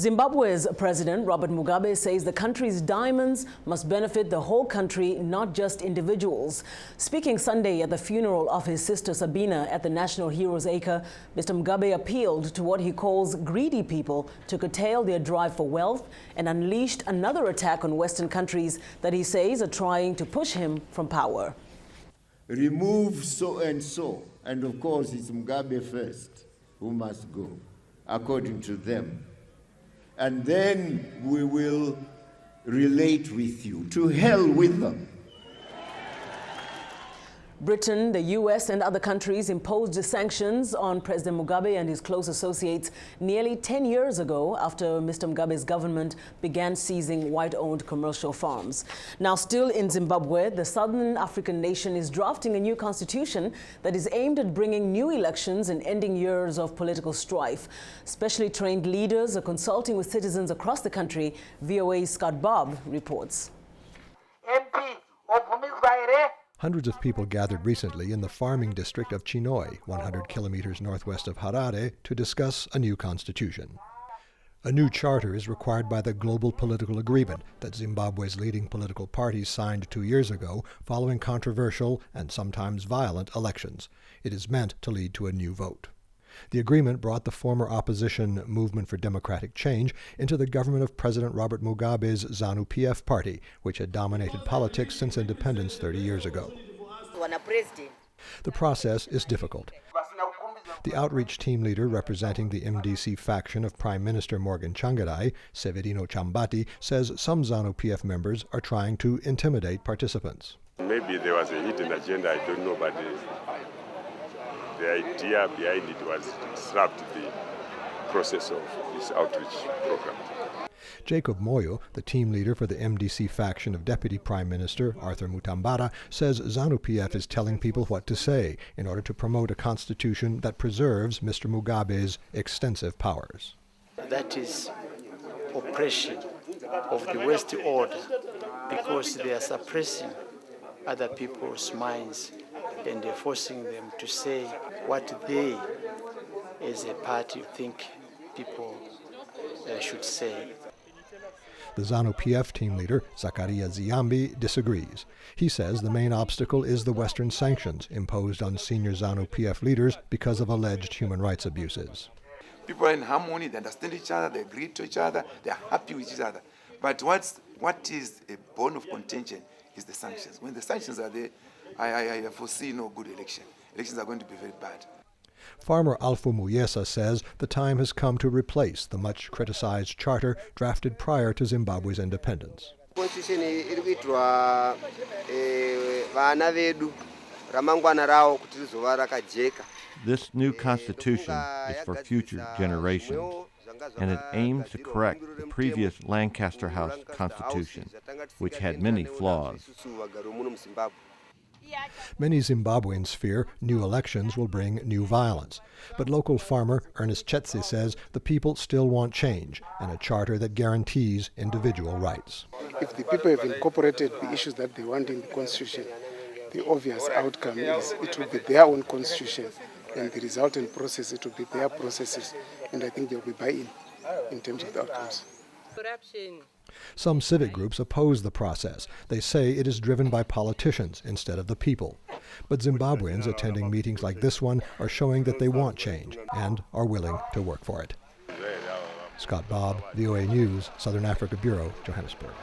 Zimbabwe's President Robert Mugabe says the country's diamonds must benefit the whole country, not just individuals. Speaking Sunday at the funeral of his sister Sabina at the National Heroes Acre, Mr. Mugabe appealed to what he calls greedy people to curtail their drive for wealth and unleashed another attack on Western countries that he says are trying to push him from power. Remove so, and of course it's Mugabe first who must go, according to them. And then we will relate with you. To hell with them. Britain, the US and other countries imposed sanctions on President Mugabe and his close associates nearly 10 years ago after Mr. Mugabe's government began seizing white-owned commercial farms. Now, still in Zimbabwe, the southern African nation is drafting a new constitution that is aimed at bringing new elections and ending years of political strife. Specially trained leaders are consulting with citizens across the country. VOA's Bobb reports. Hundreds of people gathered recently in the farming district of Chinoi, 100 kilometers northwest of Harare, to discuss a new constitution. A new charter is required by the global political agreement that Zimbabwe's leading political parties signed 2 years ago following controversial and sometimes violent elections. It is meant to lead to a new vote. The agreement brought the former opposition Movement for Democratic Change into the government of President Robert Mugabe's ZANU-PF party, which had dominated politics since independence 30 years ago. The process is difficult. The outreach team leader representing the MDC faction of Prime Minister Tsvangirai, Severino Chambati, says some ZANU-PF members are trying to intimidate participants. Maybe there was a hidden agenda, I don't know, but the idea behind it was to disrupt the process of this outreach program. Moyo, the team leader for the MDC faction of Deputy Prime Minister Mutambara, says ZANU-PF is telling people what to say in order to promote a constitution that preserves Mr. Mugabe's extensive powers. That is oppression of the West order, because they are suppressing other people's minds and they're forcing them to say what they, as a party, think people should say. The ZANU-PF team leader, Zakaria Ziyambi, disagrees. He says the main obstacle is the Western sanctions imposed on senior ZANU-PF leaders because of alleged human rights abuses. People are in harmony, they understand each other, they agree to each other, they are happy with each other. But what is a bone of contention is the sanctions. When the sanctions are there, I foresee no good election. Elections are going to be very bad. Farmer Alfo Muyesa says the time has come to replace the much criticized charter drafted prior to Zimbabwe's independence. This new constitution is for future generations, and it aims to correct the previous Lancaster House constitution, which had many flaws. Many Zimbabweans fear new elections will bring new violence. But local farmer Ernest Chetse says the people still want change and a charter that guarantees individual rights. If the people have incorporated the issues that they want in the constitution, the obvious outcome is it will be their own constitution, and the resultant process, it will be their processes, and I think there will be buy-in in terms of the outcomes. Some civic groups oppose the process. They say it is driven by politicians instead of the people. But Zimbabweans attending meetings like this one are showing that they want change and are willing to work for it. Bobb, VOA News, Southern Africa Bureau, Johannesburg.